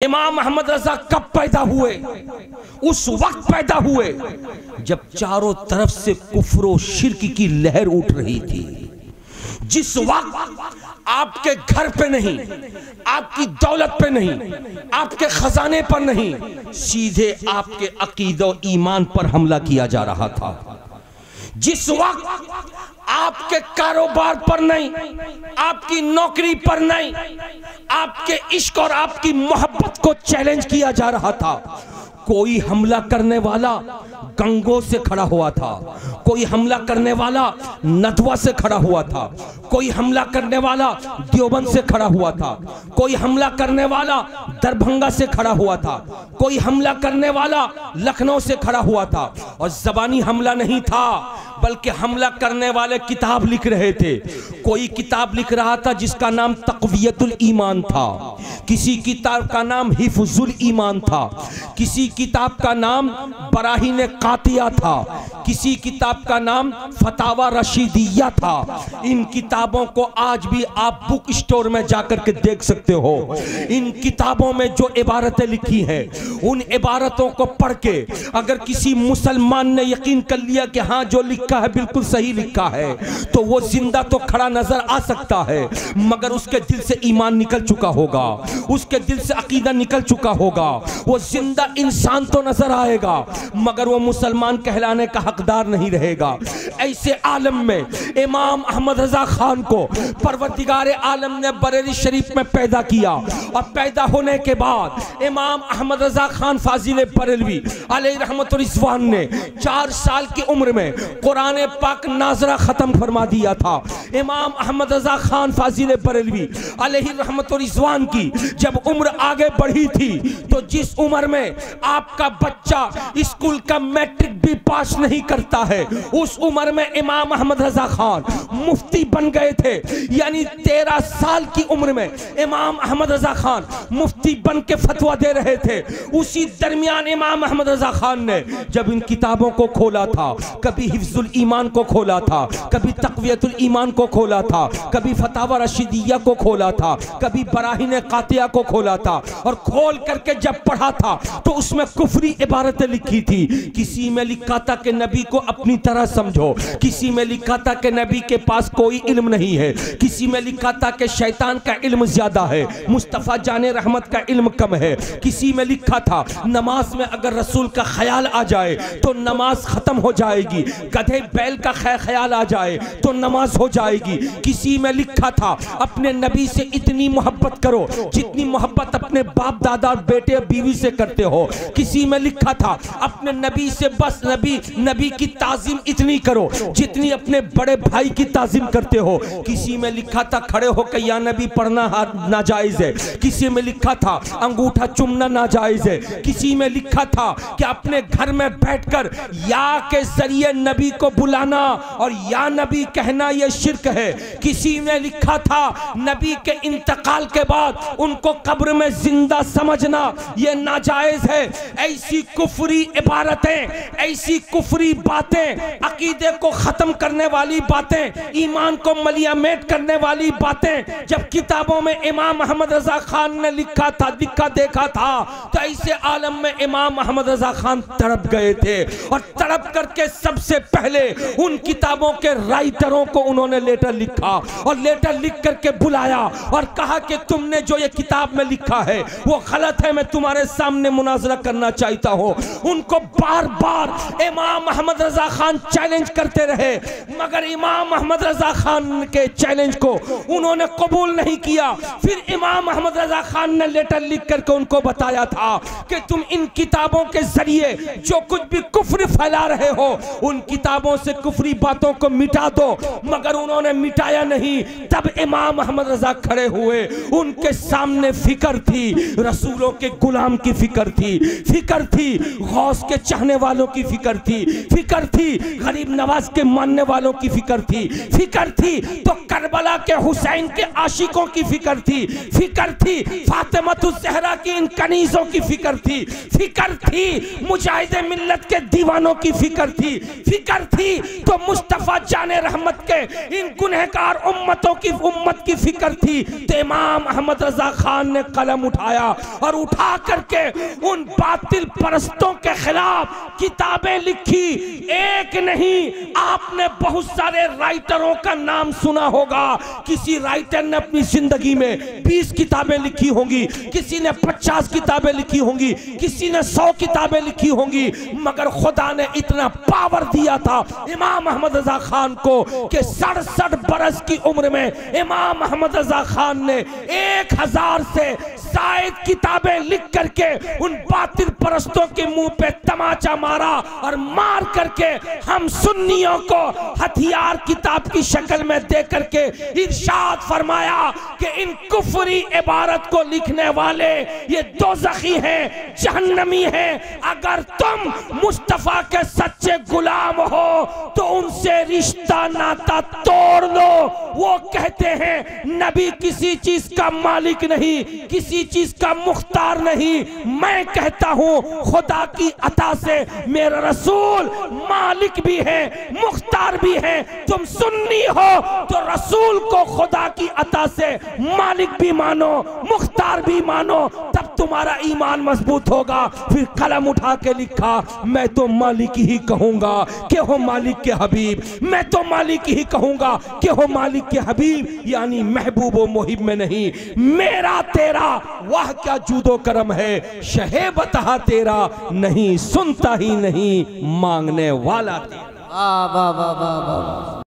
इमाम अहमद रजा कब पैदा हुए? उस वक्त पैदा हुए जब चारों तरफ से कुफ्र और शिर्क की लहर उठ रही थी। जिस वक्त आपके घर पे नहीं, आपकी दौलत पे नहीं, आपके खजाने पर नहीं, सीधे आपके अकीदा और ईमान पर हमला किया जा रहा था। जिस वक्त आपके कारोबार पर नहीं, आपकी नौकरी पर नहीं, आपके इश्क और आपकी मोहब्बत को चैलेंज किया जा रहा था। कोई हमला करने वाला गंगों से खड़ा हुआ था, कोई हमला करने वाला नदवा से खड़ा हुआ था, कोई हमला करने वाला देवबंद से खड़ा हुआ था, कोई हमला करने वाला दरभंगा से खड़ा हुआ था, कोई हमला करने वाला लखनऊ से खड़ा हुआ था। और जबानी हमला नहीं था, बल्कि हमला करने वाले किताब लिख रहे थे। कोई किताब लिख रहा था जिसका नाम तक़वियतुल ईमान था, किसी किताब का नाम हिफ्जुल ईमान था, किसी किताब का नाम बराहीन कातिया था, किसी किताब का नाम फतावा रशीदिया था। इन किताबों को आज भी आप बुक स्टोर में जाकर के देख सकते हो। इन किताबों में जो इबारतें लिखी हैं, उन इबारतों को पढ़ के अगर किसी मुसलमान ने यकीन कर लिया कि हाँ जो लिखा है बिल्कुल सही लिखा है, तो वो जिंदा तो खड़ा नजर आ सकता है, मगर उसके दिल से ईमान निकल चुका होगा, उसके दिल से अकीदा निकल चुका होगा। वो जिंदा इंसान तो नजर आएगा, मगर वो मुसलमान कहलाने का हकदार नहीं रहेगा। ऐसे आलम में इमाम अहमद रजा खान को परवरदिगार आलम ने बरेली शरीफ में पैदा किया, और पैदा होने के बाद इमाम अहमद रजा खान फाजिल बरेलवी अलैहि रहमतुल रिज़वान ने 4 साल की उम्र में कुरान पाक नाजरा खत्म फरमा दिया था। इमाम अहमद रजा खान फाजिल बरेलवी अलैहि रहमतुल रिज़वान की जब उम्र आगे बढ़ी थी, तो जिस उम्र में आपका बच्चा स्कूल का मैट्रिक भी पास नहीं करता है, उस उम्र में इमाम अहमद रजा खान मुफ्ती बन गए थे। यानी 13 साल की उम्र में इमाम अहमद रजा खान मुफ्ती बन के फतवा दे रहे थे। उसी दरमियान इमाम अहमद रजा खान ने जब इन किताबों को खोला था, कभी हिफ्जुल ईमान को खोला था, कभी तक़वियतुल ईमान को खोला था, कभी फतावा रशीदिया को खोला था, कभी बराहीन कातिया को खोला था, और खोल करके जब पढ़ा था तो उसमें कुफरी इबारतें लिखी थी। किसी में लिखा था कि नबी को अपनी तरह समझो, किसी में लिखा था कि नबी के पास कोई इल्म नहीं है, किसी में लिखा था कि शैतान का इल्म ज्यादा है, मुस्तफ़ा जाने रहमत का इल्म कम है, किसी में लिखा था नमाज में अगर रसूल का ख्याल आ जाए तो नमाज खत्म हो जाएगी, गधे बैल का ख्याल आ जाए तो नमाज हो जाएगी। किसी में लिखा था अपने नबी से इतनी मोहब्बत करो जितनी मोहब्बत अपने बाप दादा बेटे और बीवी से करते हो। किसी में लिखा था अपने नबी से बस नबी की ताजीम इतनी करो जितनी अपने बड़े भाई की ताजीम करते हो। किसी में लिखा था खड़े होकर या नबी पढ़ना नाजायज है, किसी में लिखा था अंगूठा चुमना नाजायज है, किसी में लिखा था कि अपने घर में बैठकर या के जरिए नबी को बुलाना और या नबी कहना यह शिर्क है। किसी में लिखा था नबी के इंतकाल के बाद उनको कब्र में जिंदा समझना यह नाजायज है। ऐसी कुफरी इबारतें, ऐसी कुफरी बातें, अकीदे को खत्म करने वाली बातें, ईमान को मलियामेट करने वाली बातें जब किताबों में इमाम अहमद रजा खान ने लिखा देखा था, तो ऐसे आलम में इमाम अहमद रजा खान तड़प गए थे। और तड़प करके सबसे पहले उन किताबों के राइटरों को उन्होंने लेटर लिखा, और लेटर लिख करके बुलाया और कहा कि तुमने जो ये किताब में लिखा है वो गलत है, मैं तुम्हारे सामने मुनाजरा करना चाहता हूँ। उनको बार बार इमाम अहमद रजा खान चैलेंज करते रहे, मगर इमाम अहमद रजा खान के चैलेंज को उन्होंने कबूल नहीं किया। फिर इमाम अहमद रजा खान ने लेटर लिख करके उनको बताया था कि तुम इन किताबों के जरिए जो कुछ भी कुफ्र फैला रहे हो, उन किताबों से कुफ्री बातों को मिटा दो, मगर उन्होंने मिटाया नहीं। तब इमाम अहमद रजा खड़े हुए, उनके सामने फिक्र थी, रसूलों के गुलाम की फिक्र थी, फिक्र थी गौस के चाहने वालों की फिक्र थी, फिक्र थी गरीब नवाज के मानने वालों की फिक्र थी, फिक्र थी तो करबला के हुसैन के आशिकों की फिक्र थी, फिक्र थी फातिमातुज़ ज़हरा की इन कनीज़ों की फिक्र थी, फिक्र थी मुजाहिदे मिल्लत के दीवानों की फिक्र थी, फिक्र थी तो मुस्तफ़ा जाने रहमत के इन गुनहगार उम्मत की फिक्र थी। तो इमाम अहमद रजा खान ने कलम उठाया और उठा करके उन बातिल परस्तों के खिलाफ किताबें लिखी। एक नहीं, आपने बहुत सारे राइटरों का नाम सुना होगा। किसी राइटर ने अपनी जिंदगी में 20 किताबें लिखी होंगी, किसी ने 50 किताबें लिखी होंगी, किसी ने 100 किताबें लिखी होंगी, मगर खुदा ने इतना पावर दिया था इमाम अहमद रजा खान को कि 67 बरस की उम्र में इमाम अहमद रजा खान ने 1000 से शायद किताबें लिख करके उन बातिल परस्तों के मुंह पे तमाचा मारा और मार करके हम सुन्नियों को हथियार किताब की शक्ल में दे करके इरशाद फरमाया कि इन कुफरी इबारत को लिखने वाले ये दोज़खी हैं, जहन्नमी हैं। अगर तुम मुस्तफा के सच्चे गुलाम हो तो उनसे रिश्ता नाता तोड़ दो। वो कहते हैं नबी किसी चीज का मालिक नहीं, किसी चीज का मुख्तार नहीं। मैं कहता हूं खुदा की अता से मेरा रसूल मालिक भी है, मुख्तार भी है। तुम सुन्नी हो तो रसूल को खुदा की अता से मालिक भी मानो, मुख्तार भी मानो, तब तुम्हारा ईमान मजबूत होगा। फिर कलम उठा के लिखा, मैं तो मालिक ही कहूंगा कि हो मालिक के हबीब, मैं तो मालिक ही कहूंगा कि हो मालिक के हबीब, यानी महबूब व मुहिब में नहीं। मेरा तेरा वाह क्या जूदो करम है, शहे बता तेरा नहीं, सुनता ही नहीं मांगने वाला तेरा। वाह वाह वाह वाह वाह।